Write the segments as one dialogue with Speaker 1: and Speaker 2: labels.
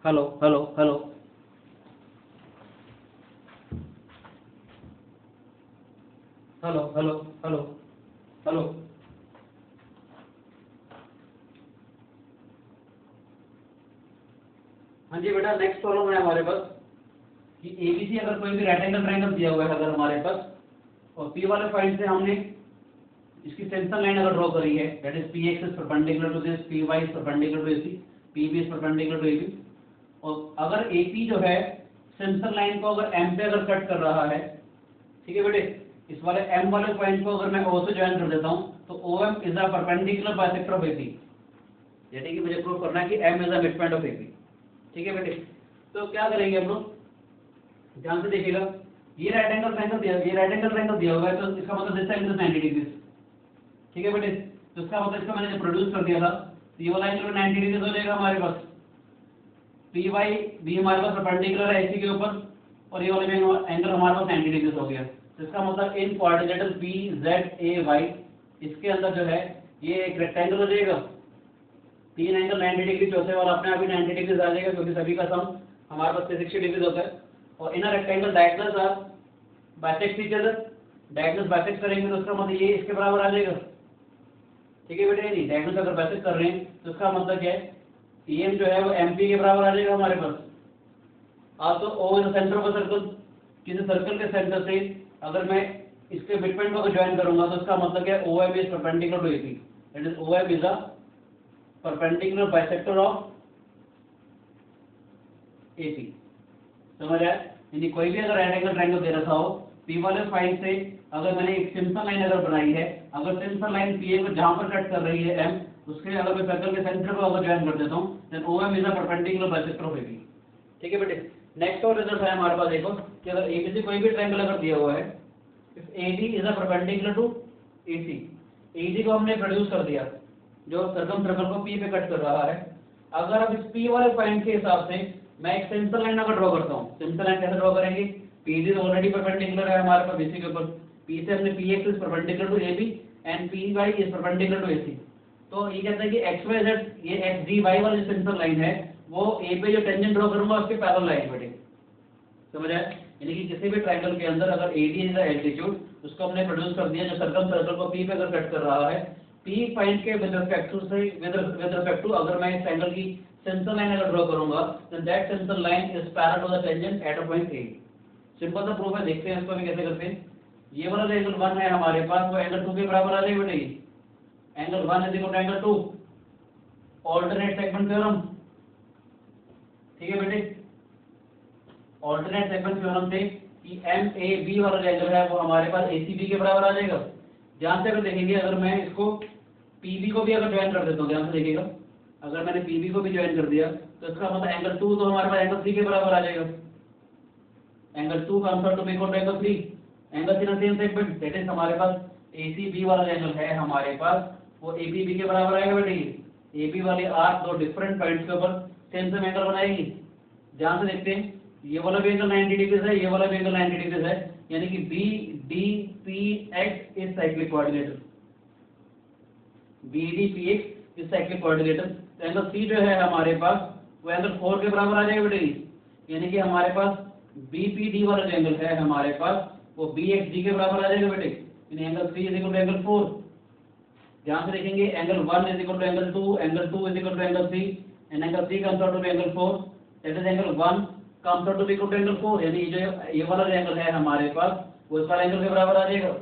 Speaker 1: Hello hello hello hello hello hello hello. हाँ जी बेटा, next problem है हमारे पास कि एबीसी अगर कोई भी रेक्टेंगल ट्रायंगल दिया हुआ है अगर हमारे पास, और पी वाले पॉइंट से हमने इसकी सेंटर लाइन अगर ड्रॉ करी है, that is P X is perpendicular to this, P Y is perpendicular to AC, P B is perpendicular to AB, और अगर एपी जो है सेंटर लाइन को अगर एम पे अगर कट कर रहा है, ठीक है बेटे, इस वाले एम वाले पॉइंट को अगर मैं ओ से ज्वाइन कर देता हूं तो O M is a perpendicular bisector of AP, यानी कि मुझे प्रूव करना है कि M is a mid point of AP. ठीक है बेटे, तो क्या करेंगे हम लोग, ध्यान से देखिएगा, ये राइट एंगल ट्रायंगल दिया हुआ है, तो इसका मतलब दिस साइड इज 90 डिग्री। ठीक है बेटे, तो इसका मतलब इसका मैंने प्रोड्यूस कर दिया था, तो ये वाला एंगल 90 डिग्री हो जाएगा हमारे पास, पी वाई भी हमारे पास परपेंडिकुलर है इसी के ऊपर, और ये वाला एंगल हमारे पास 90 डिग्री हो गया। तो इसका मतलब इन coordinator P Z A Y, इसके अंदर जो है ये एक रेक्टेंगल हो जाएगा, तीन एंगल 90 डिग्री, चौथे वाला अपने आप ही 90 डिग्री आ जाएगा, क्योंकि सभी का सम हमारे पास 360 डिग्री होता है, और in rectangle diagonals are bisect each other, diagonals bisect करेंगे तो उसका मतलब ये इसके बराबर आ जाएगा। ठीक है बेटे, नहीं डायगोनल्स अगर बाइसेक्ट कर रहे हैं तो इसका मतलब क्या है, एम जो है वो एमपी के बराबर आ जाएगा हमारे पास। आप तो ओ इन सेंटर ऑफ सर्कल, किसी सर्कल के सेंटर से अगर मैं इसके मिड पॉइंट को ज्वाइन करूंगा तो इसका मतलब क्या है, O M is perpendicular to AP, that is O M is a perpendicular bisector of AP. समझ आया? यानी कोई भी अगर राइट एंगल ट्रायंगल दे रखा हो, पी वाले पॉइंट से अगर मैंने एक सिंपल लाइन अगर बनाई है, अगर सिंपल लाइन पी को जहां पर कट कर रही है एम, उसके अगर मैं सर्कल के सेंटर को अगर ज्वाइन कर देता हूं, then O M is a perpendicular bisector of AP. ठीक है बेटे, नेक्स्ट और रिजल्ट है हमारे पास, देखो कि अगर एबीसी कोई भी ट्रायंगल अगर दिया हुआ है, if AD is a perpendicular to AC, AD को हमने प्रोड्यूस कर दिया जो सर्कम सर्कल को पी पे कट कर रहा है, अगर अब इस पी वाले पॉइंट के हिसाब से मैं एक सेंटर लाइन अगर ड्रॉ करता हूँ, सेंटर लाइन कैसे ड्रॉ करेंगे, पीडी तो ऑलरेडी परपेंडिकुलर है हमारे पास बीसी के ऊपर, पी से हमने P X is perpendicular to AB and P Y is perpendicular to AC, तो ये कहता है कि एक्स वाई जेड, ये एक्स डी वाई वाली जो सेंटर लाइन है वो ए पे जो टेंजेंट ड्रॉ करूंगा उसके पैरेलल लाइन बेटे। समझ आया? यानी कि किसी भी ट्रायंगल के अंदर अगर एडी इज द एल्टीट्यूड, उसको हमने प्रोड्यूस कर दिया जो सर्कम सर्कल को पी पे अगर कट कर रहा है, पी पॉइंट के विद रिस्पेक्ट टू से विद रिस्पेक्ट टू अगर मैं इस ट्रायंगल की सेंटर लाइन अगर ड्रॉ करूंगा, then that centre line is parallel to the tangent at a point A. Simple सा प्रूफ है, देखते हैं इसको भी कैसे करते हैं। ये वाला जो एंगल 1 है हमारे पास वो एंगल 2 के बराबर आ जाएगा बेटे, angle 1 is equal to angle 2, alternate segment theorem. ठीक है बेटे, ऑल्टरनेट सेगमेंट थ्योरम से कि एम ए बी वाला जो एंगल है वो हमारे पास ए सी बी के बराबर आ जाएगा। ध्यान से अगर देखेंगे, अगर मैं इसको पी बी को भी अगर ज्वाइन कर देता हूँ, ध्यान से देखिएगा, अगर मैंने पी बी को भी ज्वाइन कर दिया तो इसका मतलब एंगल 2 तो हमारे पास एंगल 3 के बराबर आ जाएगा, angle 2 comes out to be equal to angle 3, angle in same segment, that is हमारे पास ए सी बी वाला जो एंगल है हमारे पास वो ए बी बी के बराबर आएगा बेटे। ए बी वाली आर्क दो डिफरेंट पॉइंट्स के ऊपर सेम सेम एंगल बनाएगी। ध्यान से देखते हैं, ये वाला भी एंगल 90 डिग्री है, ये वाला भी एंगल 90 डिग्री है, यानी कि B D P X is cyclic coordinator, B D P X is cyclic coordinator. तो एंगल सी जो है हमारे पास वो एंगल 4 के बराबर आ जाएगा बेटे, यानी कि हमारे पास बी पी डी वाला जो एंगल है हमारे पास वो बी एक्स डी के बराबर आ जाएगा बेटे, यानी angle 3 is equal to angle 4। ध्यान से देखेंगे, angle 1 is equal to angle 2, angle 2 is equal to angle 3, and angle 3 comes out to angle 4, that is angle 1 comes out to be equal to angle 4, यानी ये वाला जो angle है हमारे पास वो इस वाले एंगल के बराबर आ जाएगा।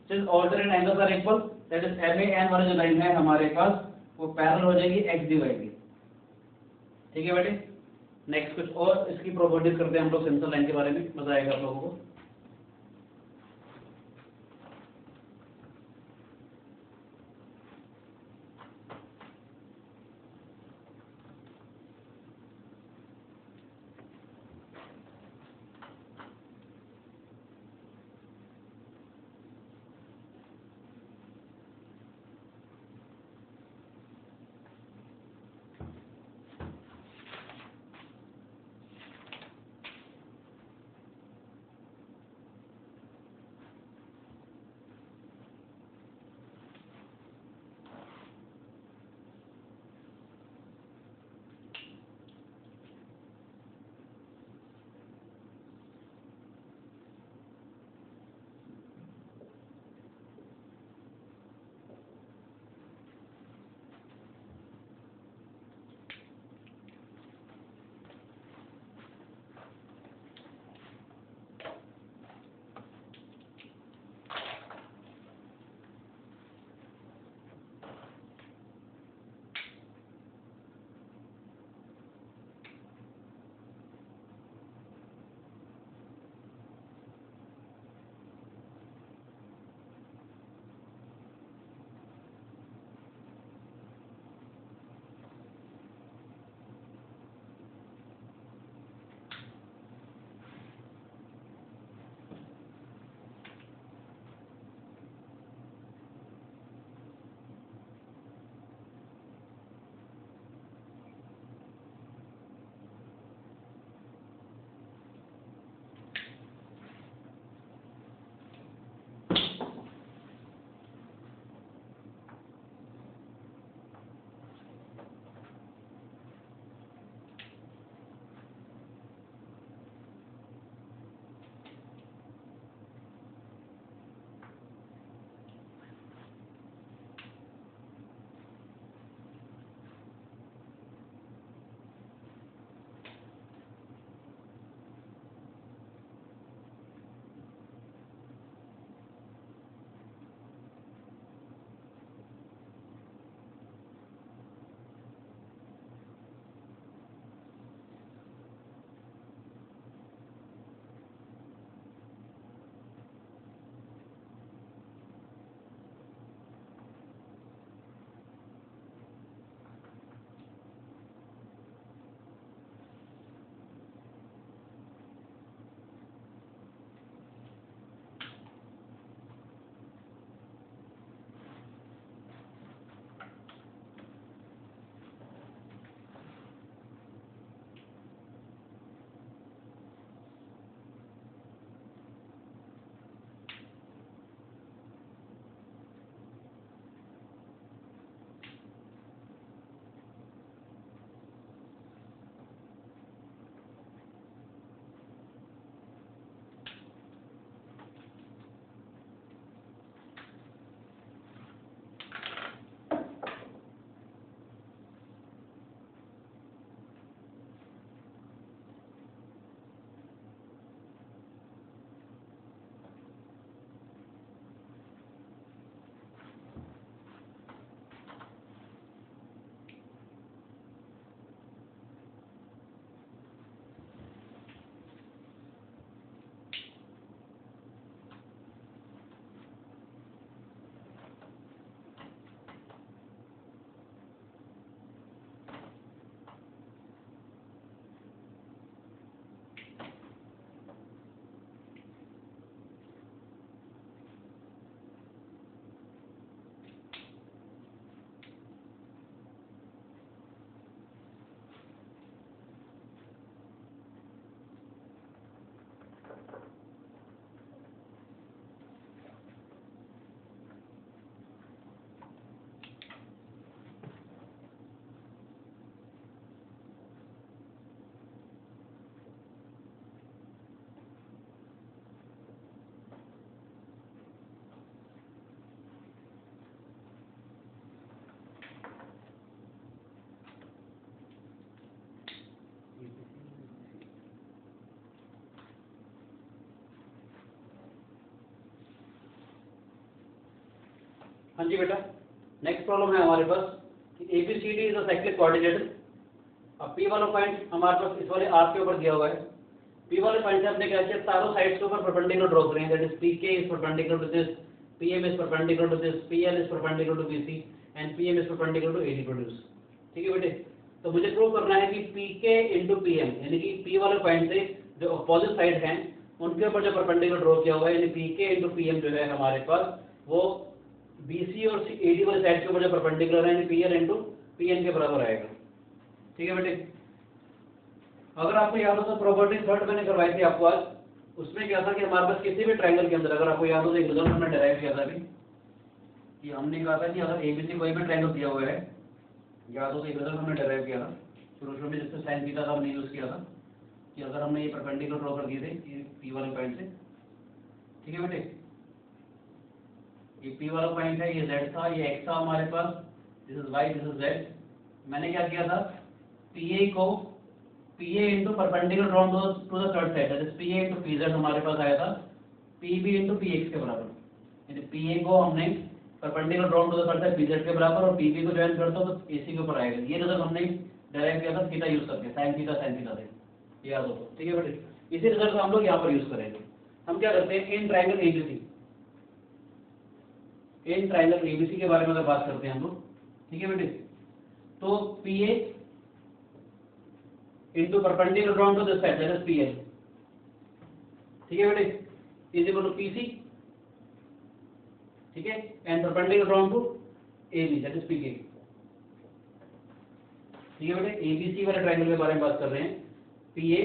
Speaker 1: Since alternate angles are equal, that is M A N वाला जो लाइन है हमारे पास वो पैरेलल हो जाएगी एक्स डी वाई की। ठीक है बेटे, नेक्स्ट कुछ और इसकी प्रॉपर्टीज करते हैं हम लोग सेंटर लाइन के बारे में, मजा आएगा आप लोगों को। हाँ जी बेटा, नेक्स्ट प्रॉब्लम है हमारे पास कि ABCD is a cyclic coordinator. अब P वाला पॉइंट हमारे पास इस वाले आर्क के ऊपर दिया हुआ है। P वाले पॉइंट से हमने क्या किया, चारों साइड्स के ऊपर परपेंडिकुलर ड्रॉ करें, that is PK is perpendicular to this, PM is perpendicular to this, PL is perpendicular to BC and PM is perpendicular to AD produce. ठीक है बेटे, तो मुझे प्रूव करना है कि PK इंटू PM यानी कि P वाले पॉइंट से जो अपोजिट साइड हैं उनके ऊपर जो परपेंडिकुलर ड्रॉ किया हुआ है, यानी PK इंटू PM जो है हमारे पास वो BC और AD वाले साइड के ऊपर जो परपेंडिकुलर है, यानी PL इंटू PN के बराबर आएगा। ठीक है बेटे, अगर आपको याद हो तो प्रॉपर्टी थर्ड मैंने करवाई थी आपको आज, उसमें क्या था कि हमारे पास किसी भी ट्रायंगल के अंदर, अगर आपको याद हो तो एक रिजल्ट हमने डिराइव किया था अभी कि हमने कहा था कि अगर ABC कोई भी ट्रायंगल दिया हुआ है, याद हो तो एक रिजल्ट हमने डिराइव किया था शुरू में, जिससे साइन थीटा का हमने यूज किया था कि अगर हमने ये परपेंडिकुलर ड्रॉ कर दिए थे ये P वाले पॉइंट से। ठीक है बेटे, ये P वाला पॉइंट है, ये Z था, ये X था हमारे पास, this is Y, this is Z। मैंने क्या किया था, PA into perpendicular draw to the third side, that is PA into PZ हमारे पास आया था PB इंटू PX के बराबर, यानी PA को हमने perpendicular draw to the third side PZ के बराबर और PB को ज्वाइन करता हूं तो AC के ऊपर आएगा। ये रिजल्ट हमने डिराइव किया था थीटा यूज करके, sin थीटा से, याद हो तो। ठीक है बेटे, इसी रिजल्ट को हम लोग यहाँ पर यूज करेंगे। हम क्या करते हैं, इन ट्रायंगल ABC के बारे में अगर बात करते हैं हम लोग, ठीक है बेटे, तो PA into perpendicular draw to this side, that is PL, ठीक है बेटे, इज इक्वल टू PC, ठीक है, and perpendicular draw to AB, that is PK। ठीक है बेटे, ABC वाले ट्रायंगल के बारे में बात कर रहे हैं, PA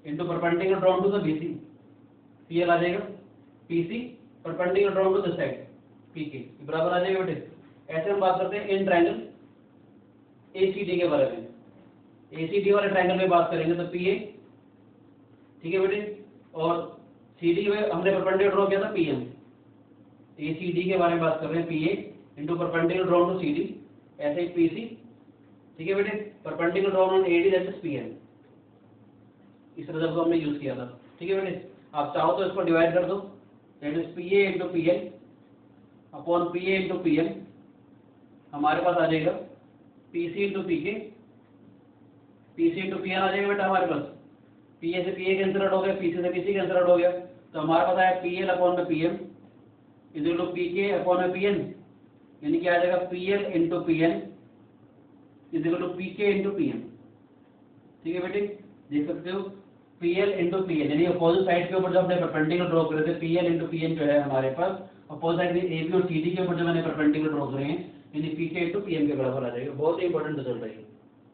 Speaker 1: into perpendicular draw to the BC, PL आ जाएगा, PC perpendicular draw to this side PK बराबर आ जाएगा बेटे। ऐसे हम बात करते हैं इन ट्रायंगल ACD के बारे में। ACD वाले ट्रायंगल में बात करेंगे तो PA, ठीक है बेटे, और CD में हमने परपेंडिकुलर ड्रॉ किया था PM। ACD के बारे में बात कर रहे हैं, PA into perpendicular draw to CD, ऐसे ही PC, ठीक है बेटे, perpendicular draw on AD, that is PM। इस रिजल्ट को हमने यूज किया था। ठीक है बेटे, आप चाहो तो इसको डिवाइड कर दो, that is PA into PL upon PA into PM, हमारे पास आ जाएगा PC into PK, PC into PN आ जाएगा बेटा हमारे पास। PA से PA कैंसिल आउट हो गया, PC से PC कैंसिल आउट हो गया, तो हमारे पास आया PL अपॉन में PM is equal to PK upon में PN, यानी क्या आ जाएगा PL into PN is equal to PK into PM। ठीक है बेटे, देख सकते हो PL इंटू PN, यानी अपोजिट साइड के ऊपर जब हमने परपेंडिकुलर ड्रॉ करे थे, PL इंटू PN जो है हमारे पास अपोजिट साइड में AB और CD के ऊपर जो मैंने परपेंडिकुलर ड्रॉ करे हैं, यानी PK इंटू PM के बराबर आ जाएगा। बहुत ही इंपॉर्टेंट रिजल्ट है ये।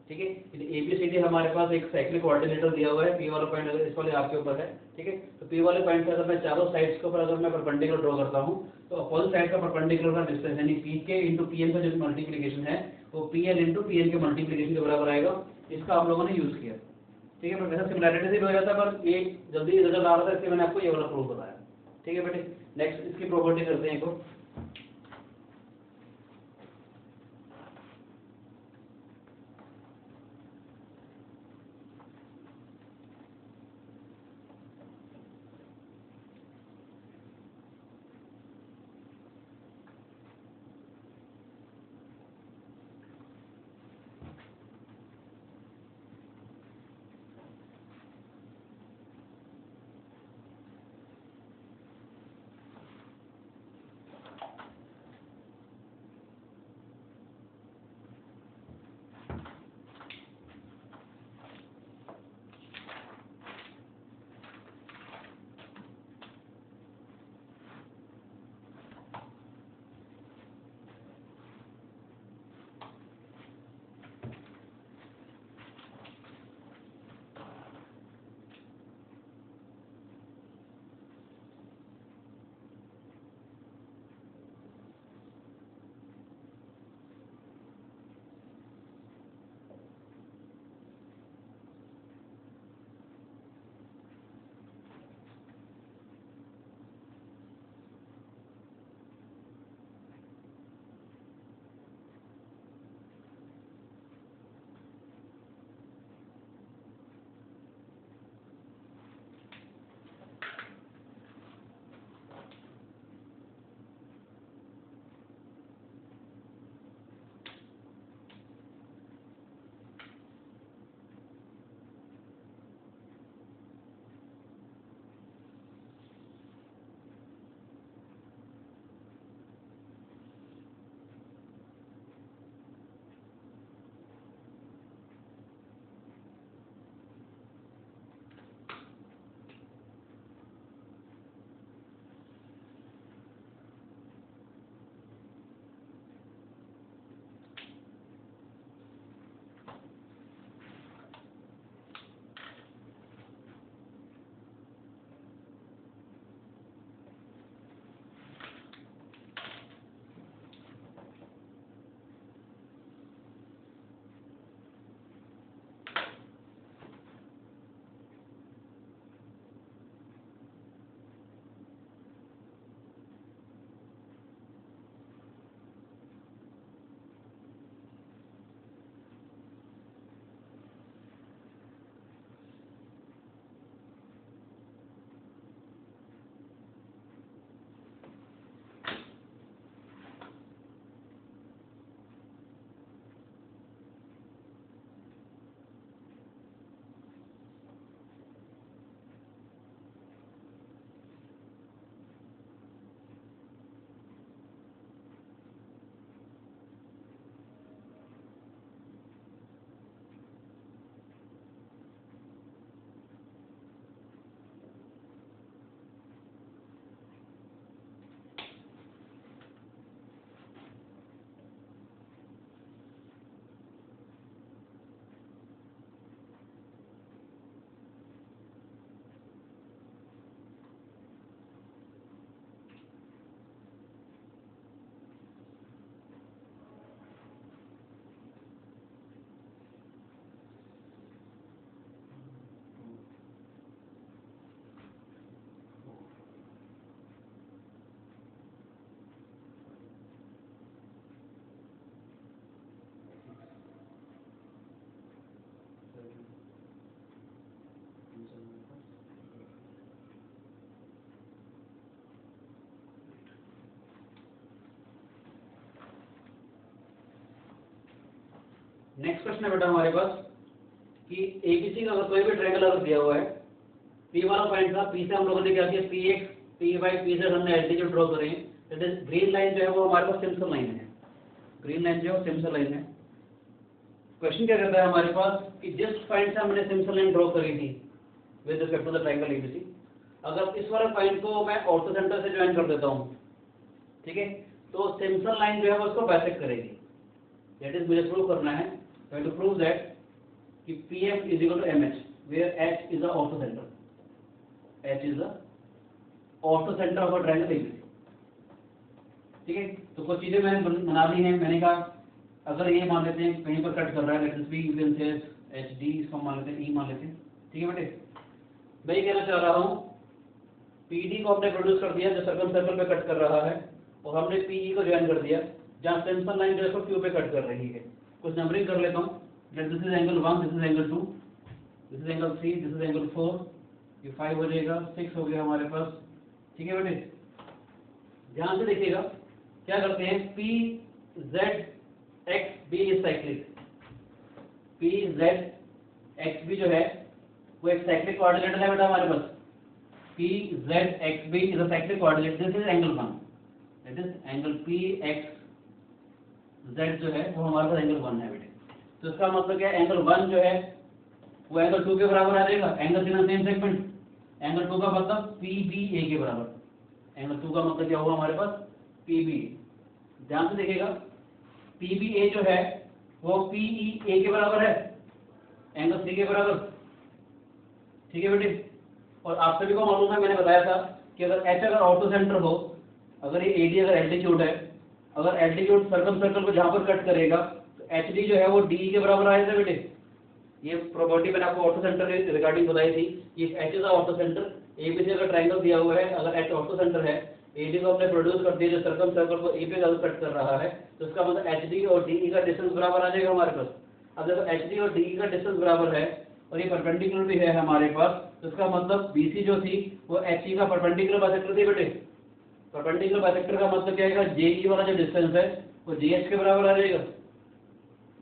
Speaker 1: ठीक है, यानी ABCD हमारे पास एक साइक्लिक कोऑर्डिनेटर दिया हुआ है, P वाला पॉइंट अगर इस वाले आपके ऊपर है, ठीक है, तो P वाले पॉइंट से अगर मैं चारों साइड्स के ऊपर अगर मैं परपेंडिकुलर ड्रॉ करता हूं तो अपोजिट साइड का परपेंडिकुलर का डिस्टेंस यानी PK इंटू PM का जो मल्टीप्लिकेशन है वो PL इंटू PN के मल्टीप्लिकेशन के बराबर आएगा। इसका आप लोगों ने यूज किया। ठीक है, वैसे सिमिलैरिटी से भी हो जाता है, पर ये जल्दी रिजल्ट आ रहा था इसलिए मैंने आपको ये वाला प्रूफ बताया। ठीक है बेटे, नेक्स्ट इसकी प्रॉपर्टी करते हैं एक। नेक्स्ट क्वेश्चन है बेटा हमारे पास कि एबीसी का अगर कोई भी ट्रायंगल अगर दिया हुआ है, पी वाला पॉइंट था, पी से हम लोगों ने क्या किया, P X P Y P Z हमने एल्टीट्यूड ड्रॉ करे हैं। दैट इज ग्रीन लाइन जो है वो हमारे पास सिम्पसन लाइन है, ग्रीन लाइन जो है सिम्पसन लाइन है। क्वेश्चन क्या कहता है हमारे पास कि जिस पॉइंट से हमने सिम्पसन लाइन ड्रॉ करी थी with respect to the triangle ABC, अगर इस वाले पॉइंट को मैं ऑर्थो सेंटर से ज्वाइन कर देता हूँ, ठीक है, तो सिम्पसन लाइन जो है वो उसको बाइसेक्ट करेगी। दैट इज मुझे प्रूव करना है, टू प्रूव दैट कि PM is equal to MH where H is the orthocentre, H is the orthocentre of a triangle ABC. ठीक है, तो कुछ चीजें मैंने बना ली हैं। मैंने कहा अगर ये मान लेते हैं कहीं पर कट कर रहा है, let us B you can से HD, इसको मान लेते हैं E मान लेते हैं। ठीक है बेटे, मैं ये कहना चाह रहा हूँ PD को हमने प्रोड्यूस कर दिया जो सर्कम सर्कल पे कट कर रहा है, और हमने PE को ज्वाइन कर दिया जहाँ सिम्पसन लाइन जो है Q पे कट कर रही है। कुछ नंबरिंग कर लेता हूँ। This is angle 1, this is angle 2, this is angle 3, this is angle 4, ये 5 हो जाएगा, 6 हो गया हमारे पास। ठीक है बेटे, ध्यान से देखिएगा क्या करते हैं, PZXB इज साइक्लिक, PZXB जो है वो एक साइक्लिक कोऑर्डिनेट है बेटा हमारे पास। PZXB is a cyclic coordinate, this is angle 1, that is angle PXZ जो है वो हमारे पास एंगल 1 है बेटे। तो इसका मतलब क्या है, एंगल 1 जो है वो एंगल 2 के बराबर आ जाएगा, angle in same segment. Angle 2 का मतलब PBA के बराबर, एंगल 2 का मतलब क्या हुआ हमारे पास, PBA। ध्यान से देखिएगा, PBA जो है वो PEA के बराबर है, एंगल 3 के बराबर। ठीक है बेटे, और आप सभी को मालूम है, मैंने बताया था कि अगर H अगर ऑर्थो सेंटर हो, अगर ये AD अगर एल्टीट्यूड है, अगर एल्टीट्यूड सर्कम सर्कल को जहाँ पर कट करेगा तो HD जो है वो DE के बराबर आएगा बेटे। ये प्रॉपर्टी मैंने आपको ऑर्थो सेंटर के रिगार्डिंग बताई थी। ये H is ortho centre, ABC अगर ट्रायंगल दिया हुआ है, अगर H ऑर्थो सेंटर है, AD को हमने प्रोड्यूस कर दिया जो सर्कम सर्कल को A पे कट कर रहा है, तो इसका मतलब HD और DE का डिस्टेंस बराबर आ जाएगा हमारे पास। अब देखो HD और DE का डिस्टेंस बराबर है और ये परपेंडिकुलर भी है हमारे पास, तो इसका मतलब BC जो थी वो HE का परपेंडिकुलर बाइसेक्टर थी बेटे। परपेंडिकुलर बाइसेक्टर का मतलब क्या है, JE वाला जो डिस्टेंस है वो JH के बराबर आ जाएगा।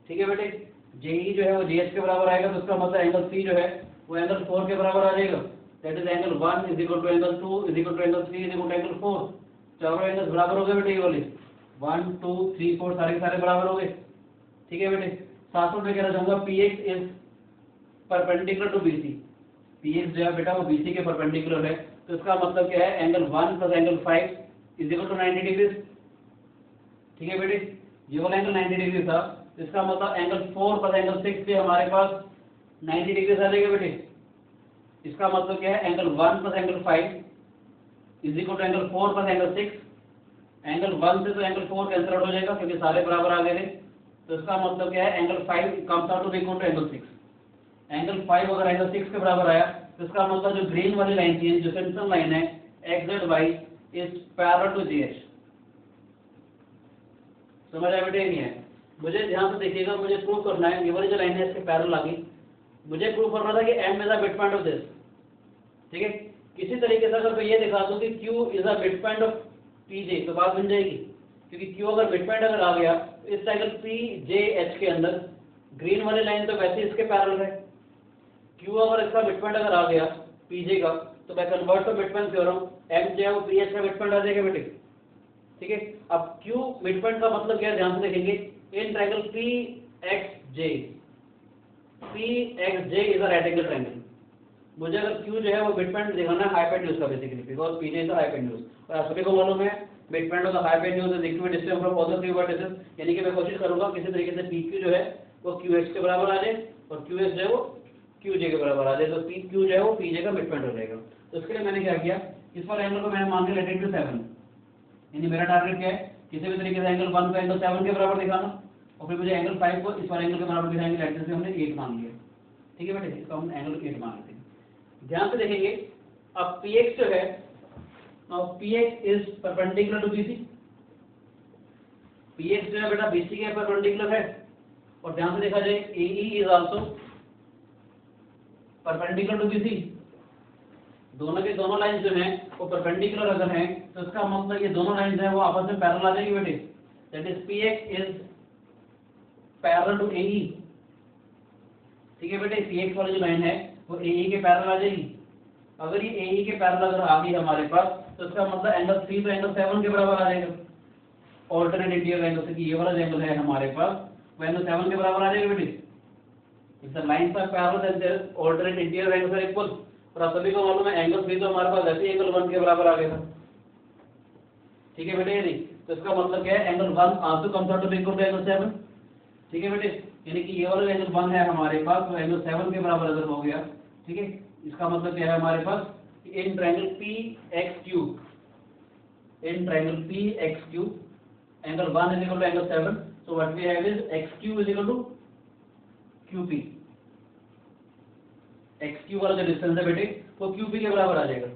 Speaker 1: ठीक है बेटे, JE जो है वो JH के बराबर आएगा, तो उसका मतलब एंगल C जो है वो एंगल 4 के बराबर आ जाएगा। That is angle 1 is equal to angle 2 is equal to angle 3 is equal to angle 4। चारों एंगल्स बराबर हो गए बेटे, ये वाले 1 2 3 4 सारे सारे बराबर हो गए। ठीक है बेटे, साथ में मैं कहना चाहूंगा PX is perpendicular to BC, PX जो है बेटा वो BC के परपेंडिकुलर है, तो इसका मतलब क्या है, angle 1 plus angle 5 is equal to 90 degree. ठीक है बेटे, ये वाला एंगल 90 डिग्री था, इसका मतलब एंगल 4 प्लस एंगल 6 पे हमारे पास 90 डिग्री आ जाएगा बेटे। इसका मतलब क्या है, angle 1 plus angle 5 is equal to angle 4 plus angle 6। Angle 1 से तो एंगल 4 कैंसिल आउट हो जाएगा क्योंकि सारे बराबर आ गए थे, तो इसका मतलब क्या है, angle 5 comes out to be equal to angle 6। Angle 5 अगर एंगल 6 के बराबर आया तो इसका मतलब जो ग्रीन वाली लाइन थी, जो सेंट्रल लाइन है XZY is parallel to GH। समझ आया बेटे नहीं है? मुझे ध्यान से देखिएगा, मुझे प्रूव करना है, ये वाली जो लाइन है इसके पैरेलल आ गई, मुझे प्रूव करना था कि M is a mid point of this. ठीक है, किसी तरीके से अगर मैं ये दिखा दूं कि Q is a mid point of PJ तो बात बन जाएगी, क्योंकि Q अगर मिड पॉइंट अगर आ गया तो इस ट्रायंगल PJH के अंदर ग्रीन वाली लाइन तो वैसे इसके पैरेलल है। Q अगर इसका मिड पॉइंट अगर आ गया PJ का, तो मैं convert to mid point theorem M जो है वो PH का मिड पॉइंट आ जाएगा बेटे। ठीक है, अब Q मिड पॉइंट का मतलब क्या है, ध्यान से देखेंगे, इन triangle PXJ is a right angle triangle. मुझे अगर Q जो है वो मिड पॉइंट दिखाना है हाइपोटेन्यूज का basically, because PJ is a hypotenuse, और आप सभी को मालूम है mid point of the hypotenuse is equal distance from all the three vertices, यानी कि मैं कोशिश करूंगा किसी तरीके से PQ जो है वो QH के बराबर आ जाए और QH जो है वो QJ के बराबर आ जाए, तो PQ जो है वो PJ का मिड पॉइंट हो जाएगा। तो इसके लिए मैंने क्या किया, इस वाले एंगल को मैंने मान लिया लेटेड टू 7, यानी मेरा टारगेट क्या है, किसी भी तरीके से एंगल 1 को एंगल 7 के बराबर दिखाना, और फिर मुझे एंगल 5 को इस वाले एंगल के बराबर दिखाएंगे, लेट से हमने 8 मान लिया। ठीक है बेटे, इसको हम एंगल 8 मान लेते हैं। ध्यान से देखेंगे, अब PX जो है, now PX is perpendicular to BC, PX जो है बेटा BC के परपेंडिकुलर है, और ध्यान से देखा जाए AE is also perpendicular to BC। दोनों के दोनों लाइन जो हैं वो परपेंडिकुलर अगर हैं तो इसका मतलब ये दोनों लाइंस हैं वो आपस में पैरेलल आ जाएंगी बेटे। That is PX is parallel to AE, ठीक है बेटे, सी एक्स वाली जो लाइन है वो ए के पैरेलल आ जाएगी। अगर ये ए के पैरेलल अगर आ गई हमारे पास तो इसका मतलब एंगल 3 तो एंगल 7 के बराबर आ जाएगा। ऑल्टरनेट इंटीरियर एंगल से कि ये वाला जो एंगल है हमारे पास वो एंगल 7 के बराबर आ जाएगा बेटे। If the lines are parallel then their alternate interior angles are equal. और आप सभी को मालूम है एंगल 3 तो हमारे पास ऐसे एंगल 1 के बराबर आ गया था। ठीक है बेटे, नहीं तो इसका मतलब क्या है, angle 1 also comes out to be equal to angle 7। ठीक है बेटे, यानी कि ये वाला एंगल 1 है हमारे पास वो एंगल 7 के बराबर अगर हो गया। ठीक है, इसका मतलब क्या है हमारे पास, in triangle PXQ, in triangle PXQ angle 1 is equal to angle 7, so what we have is XQ is equal to QP। XQ वाला जो डिस्टेंस है बेटे वो QP के बराबर आ जाएगा।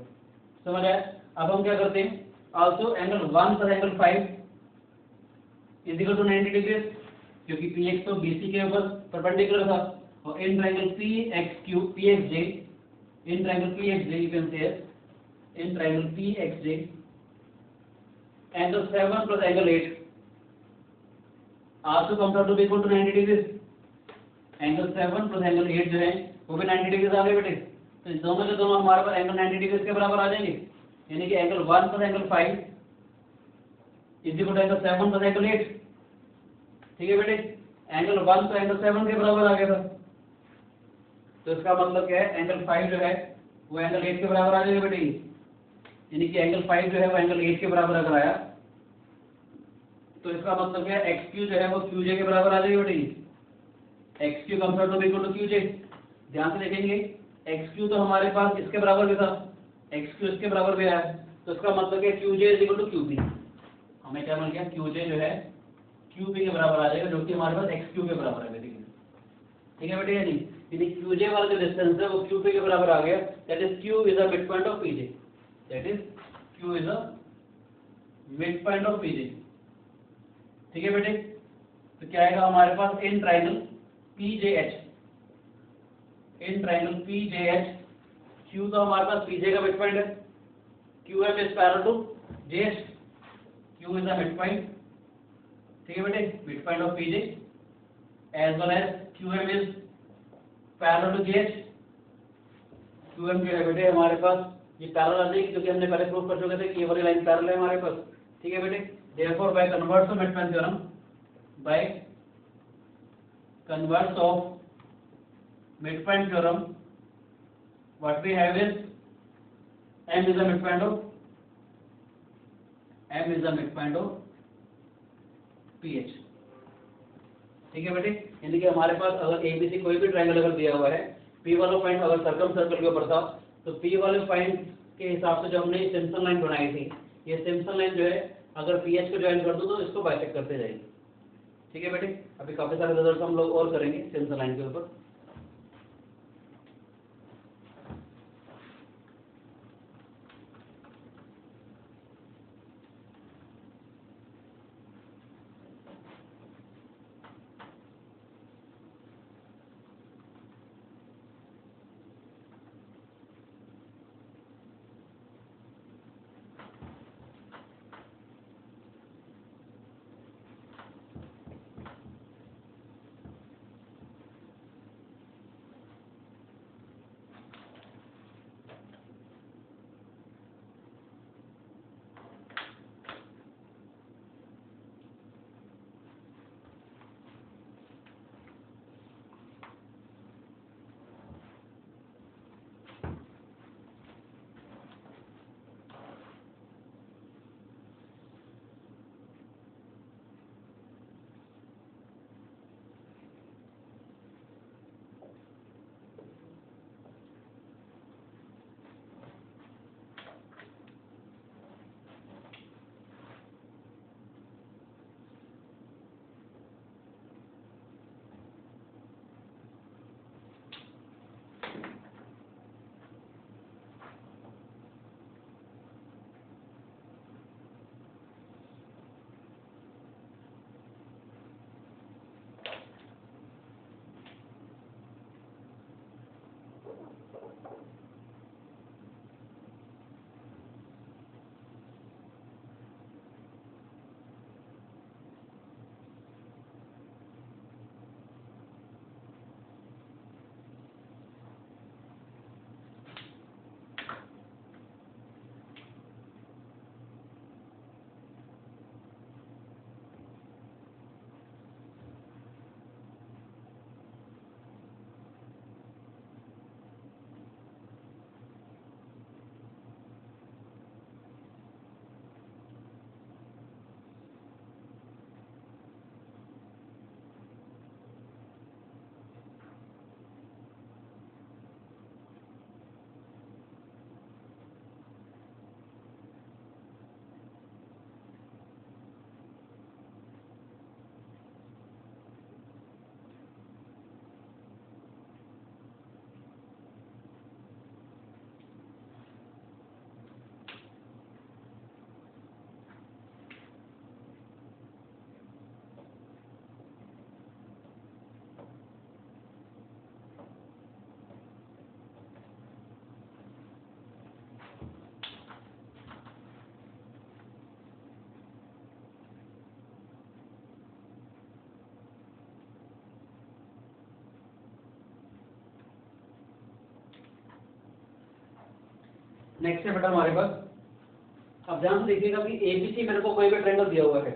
Speaker 1: समझ आया? अब हम क्या करते हैं, also angle 1 plus angle 5 is equal to 90 degree, क्योंकि PX तो BC के ऊपर परपेंडिकुलर था। और in triangle PXJ, in triangle PXJ you can say in triangle PXJ angle 7 plus angle 8 also comes out to be equal to 90 degree. Angle 7 plus angle 8 जो है वो भी 90 डिग्री आ गए बेटे। तो दोनों के दोनों हमारे पास एंगल 90 डिग्री के बराबर आ जाएंगे, यानी कि angle 1 plus angle 5 is equal to angle 7 plus angle 8। ठीक है बेटे, एंगल 1 तो एंगल 7 के बराबर आ गया था, तो इसका मतलब क्या है, एंगल 5 जो है वो एंगल 8 के बराबर आ जाएगा बेटे। यानी कि एंगल 5 जो है वो एंगल 8 के बराबर अगर आया तो इसका मतलब क्या है, XQ जो है वो QJ के बराबर आ जाएगा बेटे। XQ comes out to be equal to QJ। ध्यान से देखेंगे, XQ तो हमारे पास इसके बराबर भी था, XQ इसके बराबर भी आया, तो इसका मतलब है QJ is equal to QP। हमें क्या मिल गया, QJ जो है QP के बराबर आ जाएगा, जो कि हमारे पास XQ के बराबर है बेटे। ठीक है बेटे, यानी QJ वाला जो डिस्टेंस है वो QP के बराबर आ गया, that is Q is the mid point of PJ, that is Q is the mid point of PJ। ठीक है बेटे, तो क्या आएगा हमारे पास, in triangle PJH, in triangle PJH Q तो हमारे पास PJ का मिड पॉइंट है, QM is parallel to JH, Q is the mid point. ठीक है बेटे, mid point of PJ as well as QM is parallel to JH। QM जो है बेटे हमारे पास ये पैरेलल आ जाएगी, क्योंकि हमने पहले प्रूव कर चुके थे कि ये वाली लाइन पैरेलल है हमारे पास। ठीक है बेटे, therefore by converse of midpoint theorem, by converse of midpoint theorem, what we have is M is the midpoint of PH। ठीक है बेटे, यानी कि हमारे पास अगर ABC कोई भी ट्रायंगल अगर दिया हुआ है, P वाला पॉइंट अगर सर्कम सर्कल के ऊपर था, तो P वाले पॉइंट के हिसाब से जो हमने सिम्पसन लाइन बनाई थी, ये सिम्पसन लाइन जो है अगर PH को ज्वाइन कर दो तो इसको बाइसेक्ट करते जाएंगे। ठीक है बेटे, अभी काफी सारे रिजल्ट हम लोग और करेंगे सिम्पसन लाइन के ऊपर। नेक्स्ट है बेटा हमारे पास, अब ध्यान से देखिएगा कि एबीसी मेरे को कोई भी ट्रायंगल दिया हुआ है,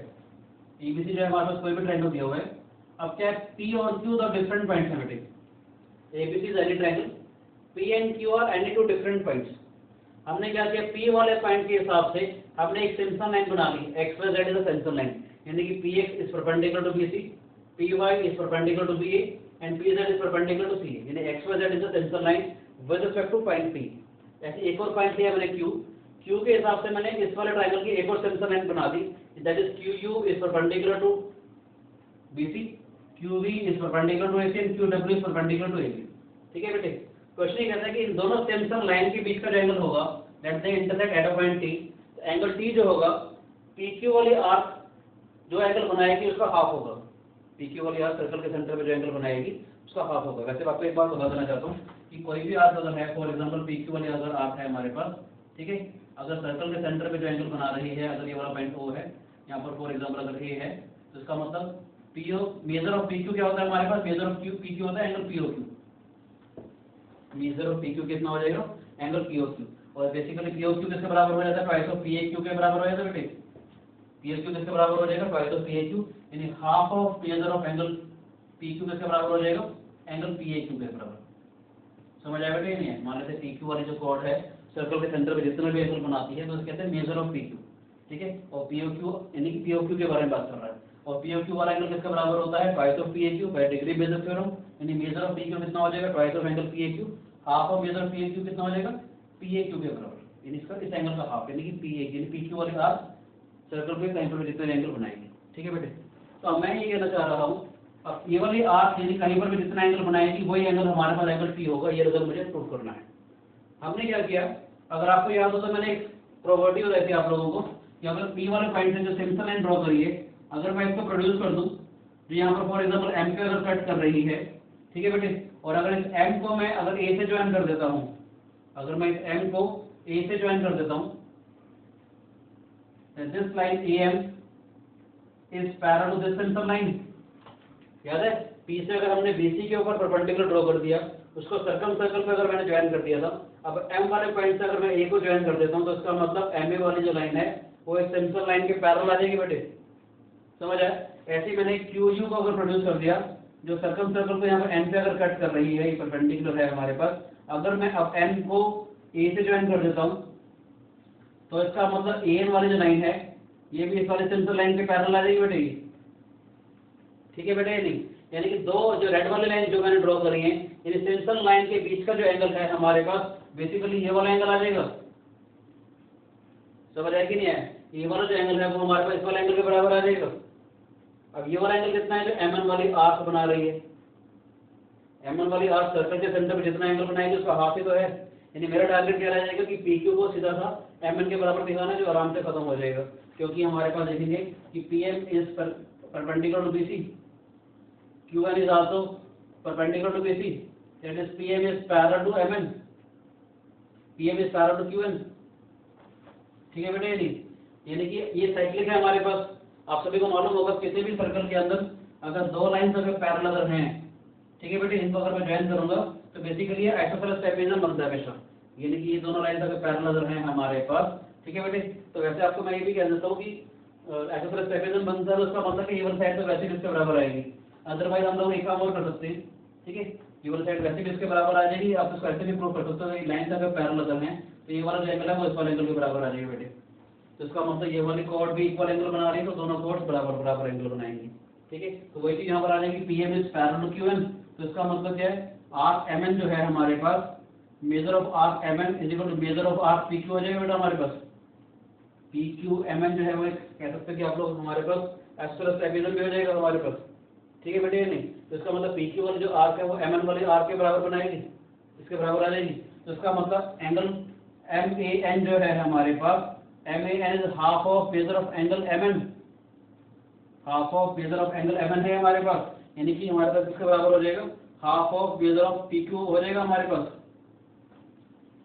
Speaker 1: एबीसी जो है हमारे पास कोई भी ट्रायंगल दिया हुआ है। अब क्या है, पी और क्यू द डिफरेंट पॉइंट्स है बेटे, ABC is any triangle, P and Q R any two different points. हमने क्या किया, पी वाले पॉइंट के हिसाब से हमने एक सिम्पसन लाइन बना ली, X Y Z is a Simpson line, यानी कि P X is perpendicular to BC, P Y is perpendicular to BA and P Z is perpendicular to C, यानी X Y Z is a Simpson line with respect to point P. ऐसे एक और point लिया मैंने Q, Q के हिसाब से मैंने इस वाले ट्रायंगल की एक और सिम्पसन लाइन बना दी, that is Q U is perpendicular to BC, Q V is perpendicular to AC and Q W is perpendicular to AB. ठीक है बेटे, क्वेश्चन ये कहता है कि इन दोनों सिम्पसन लाइन के बीच का जो एंगल होगा that they intersect at a point T, angle T जो होगा पी क्यू वाली आर्क जो एंगल बनाएगी उसका हाफ होगा, पी क्यू वाली आर्क सर्कल के सेंटर में जो एंगल बनाएगी उसका हाफ होगा। वैसे आपको एक बात बता देना चाहता हूँ कि कोई भी आर्क अगर है, फॉर एग्जांपल पी क्यू वाली अगर आर्क है हमारे पास, ठीक है, अगर सर्कल के सेंटर पे जो एंगल बना रही है, अगर ये वाला पॉइंट ओ है, यहाँ पर फॉर एग्जांपल अगर ए है, तो इसका मतलब PO major of P Q क्या होता है हमारे पास, major of Q P Q होता है angle PO Q, major of P Q कितना हो जाएगा, एंगल पीओ क्यू। और बेसिकली पीओ क्यू किसके बराबर हो जाता है, twice of P A Q के बराबर हो जाता है बेटे, पी ए क्यू किसके बराबर हो जाएगा, twice of P A Q, यानी half of major of angle P Q किसके बराबर हो जाएगा, एंगल पी ए क्यू के बराबर। समझ आया बेटे नहीं है, मान लेते पी क्यू वाली जो कॉर्ड है सर्कल के सेंटर में जितना भी एंगल बनाती है तो उसे कहते हैं मेजर ऑफ पी क्यू, ठीक है, और पीओ क्यू यानी कि पीओ क्यू के बारे में बात कर रहा है, और पीओ क्यू वाला एंगल किसके बराबर होता है, twice of P A Q by degree basis theorem, यानी मेजर ऑफ पी क्यू कितना हो जाएगा, twice of angle P A Q, half of major of P A Q कितना हो जाएगा, पी ए क्यू के बराबर, यानी इसका इस एंगल का हाफ, यानी कि पी ए यानी पी क्यू वाली आर्क सर्कल के सेंटर में जितने एंगल बनाएंगे। ठीक है बेटे, तो अब मैं ये कहना चाह रहा हूँ, अब ये वाली आर्क यानी कहीं पर भी जितना एंगल बनाएगी वही एंगल हमारे पास एंगल पी होगा, ये रिजल्ट मुझे प्रूव करना है। हमने क्या किया, अगर आपको याद हो तो मैंने एक प्रॉपर्टी बताई थी आप लोगों को कि अगर पी वाले पॉइंट से जो सिम्पसन लाइन ड्रॉ करिए, अगर मैं इसको प्रोड्यूस कर दूं, तो यहाँ पर फॉर एग्जांपल एम पे अगर कट कर रही है, ठीक है बेटे, और अगर इस एम को मैं अगर ए से ज्वाइन कर देता हूँ, अगर मैं इस एम को ए से ज्वाइन कर देता हूँ, this line A M is parallel to this Simpson line, याद है, पी से अगर हमने बीसी के ऊपर परपेंडिकुलर ड्रॉ कर दिया, उसको सर्कम सर्कल पे अगर मैंने ज्वाइन कर दिया था, अब एम वाले पॉइंट से अगर मैं ए को ज्वाइन कर देता हूँ तो इसका मतलब एम ए वाली जो लाइन है वो एक सिम्पसन लाइन के पैरेलल आ जाएगी बेटे। समझ आया, ऐसे ही मैंने क्यू यू को अगर प्रोड्यूस कर दिया जो सर्कम सर्कल को यहाँ पर एम पे अगर कट कर रही है, ये परपेंडिकुलर है हमारे पास, अगर मैं अब एम को ए से ज्वाइन कर देता हूँ तो इसका मतलब ए एन वाली जो लाइन है ये भी इस वाले सिम्पसन लाइन के पैरेलल आ जाएगी बेटे। ठीक है बेटे, नहीं यानी कि दो जो रेड वाली लाइन जो मैंने ड्रॉ करी है, यानी सिम्पसन लाइन के बीच का जो एंगल है हमारे पास बेसिकली ये वाला एंगल आ जाएगा। समझ आया कि नहीं है, ये वाला जो एंगल है वो हमारे पास इस वाले एंगल के बराबर आ जाएगा। अब ये वाला एंगल कितना है, जो एम एन वाली आर्क बना रही है, एम एन वाली आर्क सर्कल के सेंटर में जितना एंगल बनाएगी उसका हाफ ही तो है, यानी मेरा टारगेट क्या रह जाएगा कि पी क्यू को सीधा सा एम एन के बराबर दिखाना है, जो आराम से खत्म हो जाएगा, क्योंकि हमारे पास देखेंगे कि P M is perpendicular to B C, Q1 is also perpendicular to BC, that is PM is parallel to MN, PM is parallel to QN। ठीक है बेटे, यानी कि ये साइक्लिक है हमारे पास। आप सभी को मालूम होगा किसी भी सर्कल के अंदर अगर दो लाइंस अगर पैरेलल अगर हैं, ठीक है बेटे, इनको अगर मैं ज्वाइन करूंगा तो बेसिकली ये आइसोसेलेस ट्रापेजन बनता है हमेशा, यानी कि ये दोनों लाइंस अगर पैरेलल अगर हैं हमारे पास, ठीक है बेटे। तो वैसे आपको मैं ये भी कह देता हूँ कि आइसोसेलेस ट्रापेजन बनता है तो उसका मतलब कि ये वाली साइड तो वैसे भी इसके बराबर आएगी, अदरवाइज हम लोग एक काम और कर सकते हैं, ठीक है, ये वाली साइड वैसे भी इसके बराबर आ जाएगी, आप इसको ऐसे भी प्रूव कर सकते हो कि लाइन अगर पैरेलल है तो ये वाला जो एंगल है वो इस वाले एंगल के बराबर आ जाएगा बेटे। तो इसका मतलब ये वाली कॉर्ड भी इक्वल एंगल बना रही है तो दोनों कॉर्ड्स बराबर बराबर एंगल बनाएंगे। ठीक है, तो वही चीज यहाँ पर आ जाएगी, PM is parallel to QN, तो इसका मतलब क्या है, आर्क एमएन जो है हमारे पास, major of arc MN is equal to major of arc PQ हो जाएगा बेटा हमारे पास। पीक्यू एमएन जो है वो कह सकते हैं कि आप लोग हमारे पास आइसोसेलेस ट्रापेजन भी हो जाएगा हमारे पास। ठीक है बेटे, नहीं तो इसका मतलब पीक्यू वाली जो आर्क है वो एम एन वाले आर्क के बराबर बनाएगी, इसके बराबर आ जाएगी। तो इसका मतलब एंगल एम ए एन जो है हमारे पास, M A N is half of major of angle M N, half of major of angle M N है हमारे पास, यानी कि हमारे पास इसके बराबर हो जाएगा half of major of P Q हो जाएगा हमारे पास।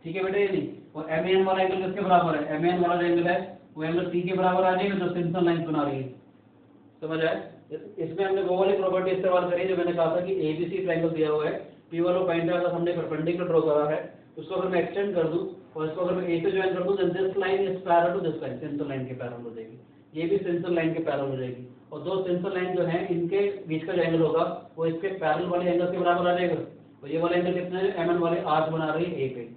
Speaker 1: ठीक है बेटे, नहीं और एम ए एन वाला एंगल किसके बराबर है, एम ए एन वाला जो एंगल है वो एंगल पी के बराबर आ जाएगा जो सिम्पसन लाइन बना रही है। समझ आए, इसमें हमने वो वाली प्रॉपर्टी इस्तेमाल करी जो मैंने कहा था कि एबीसी ट्रायंगल दिया हुआ है, पी वाला पॉइंट है, अगर हमने परपेंडिकुलर ड्रॉ करा है उसको अगर मैं एक्सटेंड कर दूं और इसको अगर मैं ए पे ज्वाइन कर दूं, then this line is parallel to this line, सेंसर लाइन के पैरेलल हो जाएगी। ये भी सेंसर लाइन के पैरेलल हो जाएगी, और दो सेंसर लाइन जो है इनके बीच का जो एंगल होगा वो इसके पैरेलल वाले एंगल के बराबर आ जाएगा। तो ये वाला एंगल कितना है, एम एन वाले आर्क बना रही है ए पे।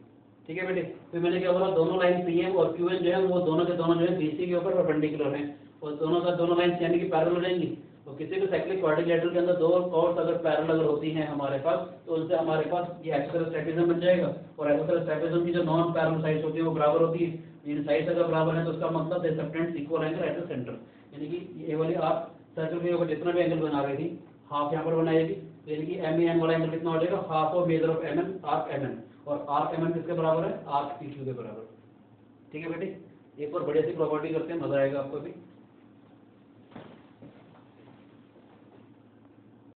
Speaker 1: ठीक है बेटे, फिर मैंने क्या बोला, दोनों लाइन पी एम और क्यू एन जो है वो दोनों के दोनों जो है बीसी के ऊपर परपेंडिकुलर हैं, और दोनों का दोनों लाइन यानी कि पैरेलल हो जाएंगी। तो किसी भी साइक्लिक क्वाड्रिलेटरल के अंदर दो कॉर्ड्स अगर पैरेलल अगर होती हैं हमारे पास, तो उनसे हमारे पास ये आइसोसेलेस ट्रेपेजियम बन जाएगा। और आइसोसेलेस ट्रेपेजियम की जो नॉन पैरेलल साइड्स होती है वो बराबर होती है। इन साइड्स अगर बराबर है तो उसका मतलब they subtends equal angle at the centre, यानी कि ये वाली आप सर्कल के ऊपर जितना भी एंगल बना रही थी हाफ यहाँ पर बनाएगी, यानी कि एम एन वाला एंगल कितना हो जाएगा, half of major of M N, arc M N, और आर्क एम एन किसके बराबर है, आर्क पी क्यू के बराबर। ठीक है बेटे, एक और बढ़िया सी प्रॉपर्टी करते हैं, मजा आएगा आपको भी।